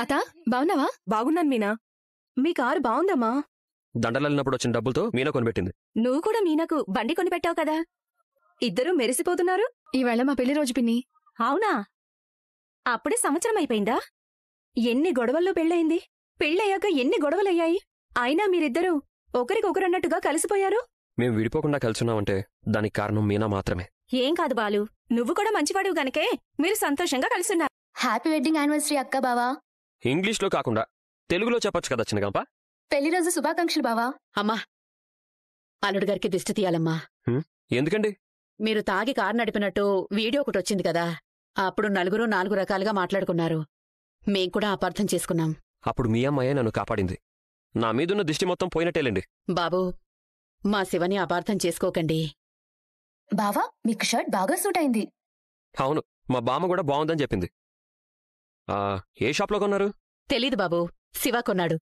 అతా బావున్నావా? బాగున్నాను మీనా. మీ కారు బావుందమ్మా. దండలన్నప్పుడు వచ్చిన డబ్బులతో మీనా కొనిపెట్టింది. నువ్వు కూడా మీనాకు బండి కొనిపెట్టావు కదా. ఇద్దరూ మెరిసిపోతున్నారు. ఈవేళ మా పెళ్లి రోజు పిన్ని. అవునా? అప్పుడే సంవత్సరం అయిపోయిందా? ఎన్ని గొడవల్లో పెళ్ళయింది. పెళ్ళయ్యాక ఎన్ని గొడవలయ్యాయి. అయినా మీరిద్దరూ ఒకరికొకరన్నట్టుగా కలిసిపోయారు. మేం విడిపోకుండా కలిసున్నామంటే దానికి కారణం మీనా మాత్రమే. ఏం కాదు బాలు, నువ్వు కూడా మంచివాడు గనకే మీరు సంతోషంగా కలిసున్నారు. హ్యాపీ వెడ్డింగ్ యానివర్సరీ అక్క బావా. ఇంగ్లీష్లో కాకుండా తెలుగులో చెప్పొచ్చు కదా చిన్నగంప. పెళ్లి రోజు శుభాకాంక్షలు బావా. అమ్మా, అల్లుడు గారికి దిష్టి తీయాలమ్మా. ఎందుకండి? మీరు తాగి కారు నడిపినట్టు వీడియో ఒకటి వచ్చింది కదా, అప్పుడు నలుగురు 4 రకాలుగా మాట్లాడుకున్నారు. మేం కూడా అపార్థం చేసుకున్నాం. అప్పుడు మీ అమ్మాయే నన్ను కాపాడింది. నా మీదున్న దిష్టి మొత్తం పోయినట్టేలేండి. బాబూ, మా శివని అపార్థం చేసుకోకండి. బావా, మీకు షర్ట్ బాగా సూట్ అయింది. అవును, మా బామ్మ కూడా బాగుందని చెప్పింది. ఏ షాప్లో కొన్నారు? తెలీదు బాబూ, శివ కొన్నాడు.